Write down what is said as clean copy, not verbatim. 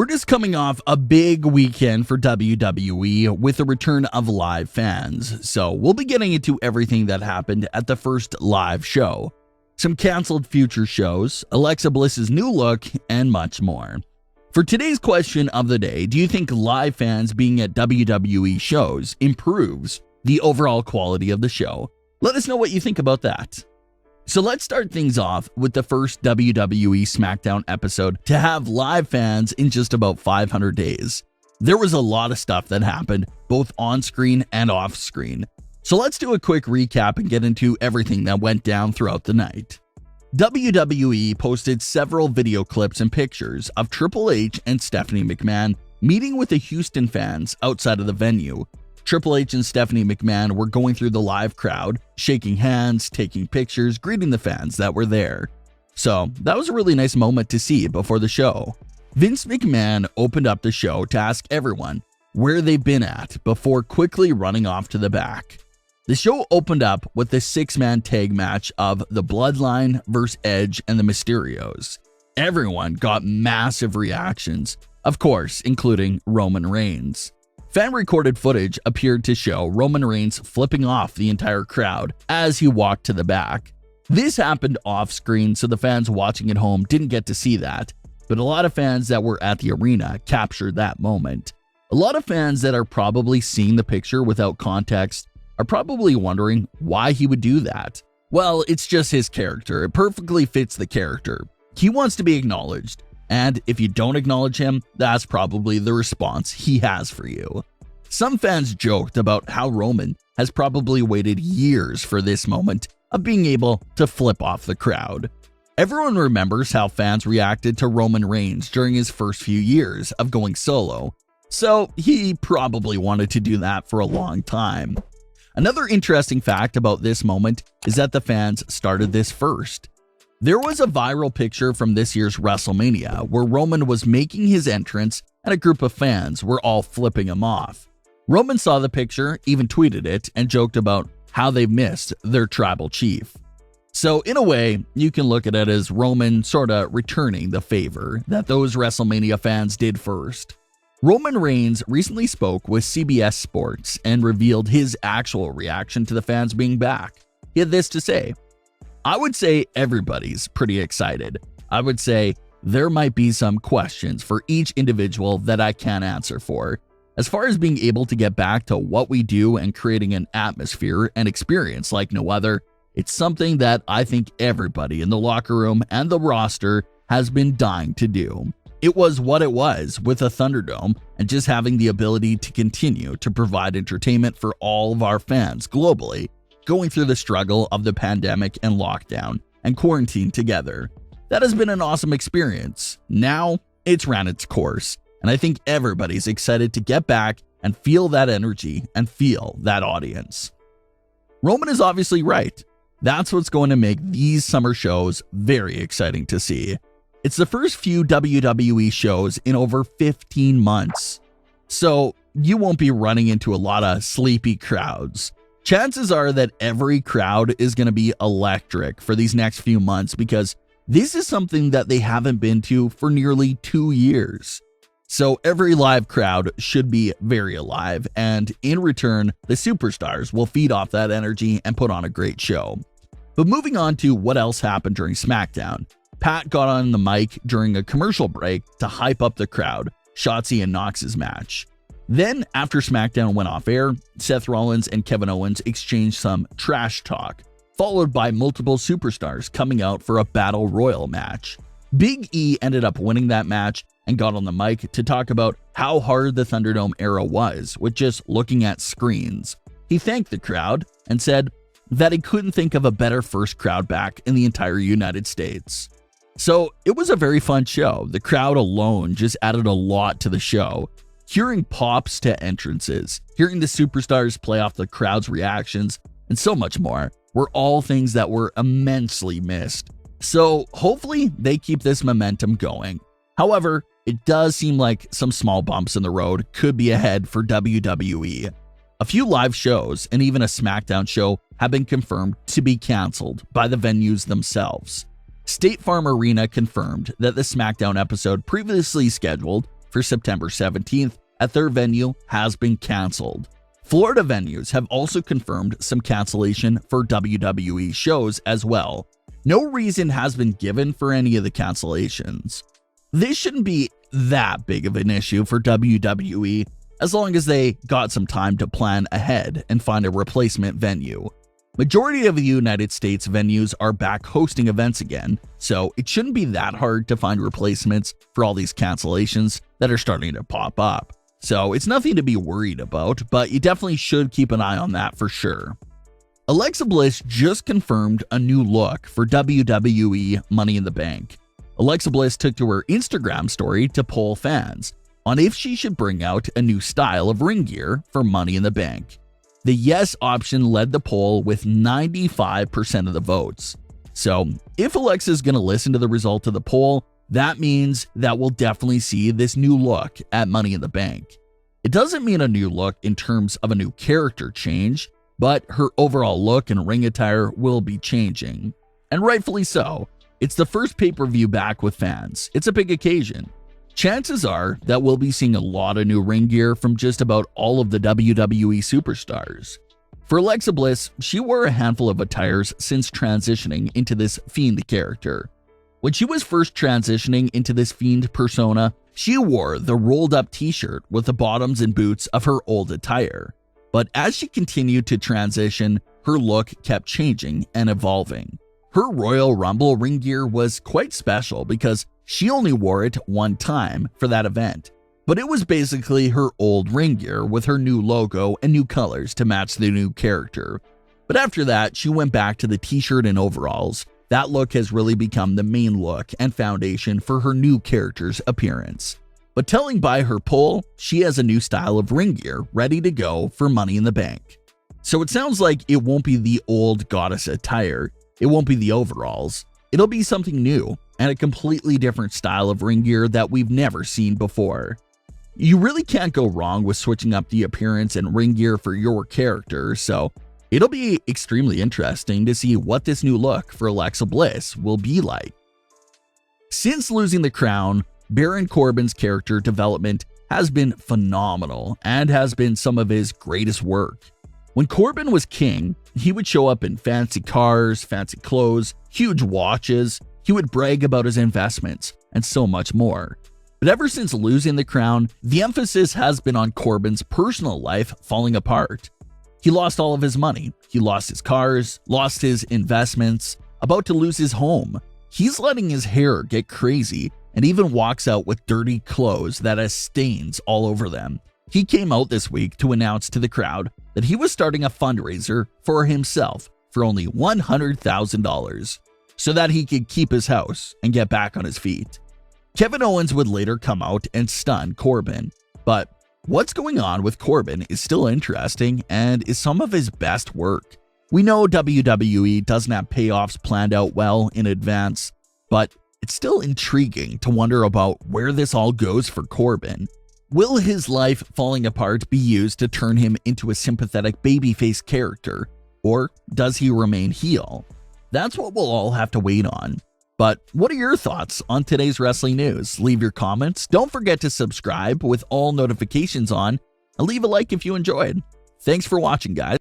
We're just coming off a big weekend for WWE with the return of live fans, so we'll be getting into everything that happened at the first live show, some canceled future shows, Alexa Bliss's new look, and much more. For today's question of the day, do you think live fans being at WWE shows improves the overall quality of the show? Let us know what you think about that. So let's start things off with the first WWE Smackdown episode to have live fans in just about 500 days. There was a lot of stuff that happened, both on screen and off screen. So let's do a quick recap and get into everything that went down throughout the night. WWE posted several video clips and pictures of Triple H and Stephanie McMahon meeting with the Houston fans outside of the venue. Triple H and Stephanie McMahon were going through the live crowd, shaking hands, taking pictures, greeting the fans that were there. So that was a really nice moment to see before the show. Vince McMahon opened up the show to ask everyone where they've been at before quickly running off to the back. The show opened up with the 6-man tag match of the Bloodline vs. Edge and the Mysterios. Everyone got massive reactions, of course, including Roman Reigns. Fan-recorded footage appeared to show Roman Reigns flipping off the entire crowd as he walked to the back. This happened off-screen, so the fans watching at home didn't get to see that, but a lot of fans that were at the arena captured that moment. A lot of fans that are probably seeing the picture without context are probably wondering why he would do that. Well, it's just his character. It perfectly fits the character. He wants to be acknowledged. And if you don't acknowledge him, that's probably the response he has for you. Some fans joked about how Roman has probably waited years for this moment of being able to flip off the crowd. Everyone remembers how fans reacted to Roman Reigns during his first few years of going solo, so he probably wanted to do that for a long time. Another interesting fact about this moment is that the fans started this first. There was a viral picture from this year's WrestleMania where Roman was making his entrance and a group of fans were all flipping him off. Roman saw the picture, even tweeted it, and joked about how they missed their tribal chief. So in a way, you can look at it as Roman sorta returning the favor that those WrestleMania fans did first. Roman Reigns recently spoke with CBS Sports and revealed his actual reaction to the fans being back. He had this to say: I would say everybody's pretty excited. I would say there might be some questions for each individual that I can't answer for. As far as being able to get back to what we do and creating an atmosphere and experience like no other, it's something that I think everybody in the locker room and the roster has been dying to do. It was what it was with a Thunderdome, and just having the ability to continue to provide entertainment for all of our fans globally, going through the struggle of the pandemic and lockdown and quarantine together. That has been an awesome experience. Now it's ran its course, and I think everybody's excited to get back and feel that energy and feel that audience. Roman is obviously right. That's what's going to make these summer shows very exciting to see. It's the first few WWE shows in over 15 months, so you won't be running into a lot of sleepy crowds. Chances are that every crowd is going to be electric for these next few months because this is something that they haven't been to for nearly 2 years. So every live crowd should be very alive, and in return, the superstars will feed off that energy and put on a great show. But moving on to what else happened during SmackDown, Pat got on the mic during a commercial break to hype up the crowd, Shotzi and Knox's match. Then, after SmackDown went off air, Seth Rollins and Kevin Owens exchanged some trash talk, followed by multiple superstars coming out for a Battle Royal match. Big E ended up winning that match and got on the mic to talk about how hard the Thunderdome era was with just looking at screens. He thanked the crowd and said that he couldn't think of a better first crowd back in the entire United States. So it was a very fun show. The crowd alone just added a lot to the show. Hearing pops to entrances, hearing the superstars play off the crowd's reactions, and so much more were all things that were immensely missed. So hopefully they keep this momentum going. However, it does seem like some small bumps in the road could be ahead for WWE. A few live shows and even a SmackDown show have been confirmed to be canceled by the venues themselves. State Farm Arena confirmed that the SmackDown episode previously scheduled for September 17th at their venue has been cancelled. Florida venues have also confirmed some cancellation for WWE shows as well. No reason has been given for any of the cancellations. This shouldn't be that big of an issue for WWE as long as they got some time to plan ahead and find a replacement venue. Majority of the United States venues are back hosting events again, so it shouldn't be that hard to find replacements for all these cancellations that are starting to pop up. So it's nothing to be worried about, but you definitely should keep an eye on that for sure. Alexa Bliss just confirmed a new look for WWE Money in the Bank. Alexa Bliss took to her Instagram story to poll fans on if she should bring out a new style of ring gear for Money in the Bank. The yes option led the poll with 95% of the votes. So if Alexa is going to listen to the result of the poll, that means that we'll definitely see this new look at Money in the Bank. It doesn't mean a new look in terms of a new character change, but her overall look and ring attire will be changing. And rightfully so. It's the first pay-per-view back with fans. It's a big occasion. Chances are that we'll be seeing a lot of new ring gear from just about all of the WWE superstars. For Alexa Bliss, she wore a handful of attires since transitioning into this Fiend character. When she was first transitioning into this Fiend persona, she wore the rolled-up t-shirt with the bottoms and boots of her old attire. But as she continued to transition, her look kept changing and evolving. Her Royal Rumble ring gear was quite special because she only wore it one time for that event, but it was basically her old ring gear with her new logo and new colors to match the new character. But after that, she went back to the t-shirt and overalls. That look has really become the main look and foundation for her new character's appearance. But telling by her poll, she has a new style of ring gear ready to go for Money in the Bank. So it sounds like it won't be the old goddess attire, it won't be the overalls, it'll be something new and a completely different style of ring gear that we've never seen before. You really can't go wrong with switching up the appearance and ring gear for your character, so it'll be extremely interesting to see what this new look for Alexa Bliss will be like. Since losing the crown, Baron Corbin's character development has been phenomenal and has been some of his greatest work. When Corbin was king, he would show up in fancy cars, fancy clothes, huge watches, he would brag about his investments, and so much more. But ever since losing the crown, the emphasis has been on Corbin's personal life falling apart. He lost all of his money, he lost his cars, lost his investments, about to lose his home. He's letting his hair get crazy and even walks out with dirty clothes that has stains all over them. He came out this week to announce to the crowd that he was starting a fundraiser for himself for only $100,000 so that he could keep his house and get back on his feet. Kevin Owens would later come out and stun Corbin, but what's going on with Corbin is still interesting and is some of his best work. We know WWE doesn't have payoffs planned out well in advance, but it's still intriguing to wonder about where this all goes for Corbin. Will his life falling apart be used to turn him into a sympathetic babyface character, or does he remain heel? That's what we'll all have to wait on. But what are your thoughts on today's wrestling news? Leave your comments. Don't forget to subscribe with all notifications on, and leave a like if you enjoyed. Thanks for watching, guys.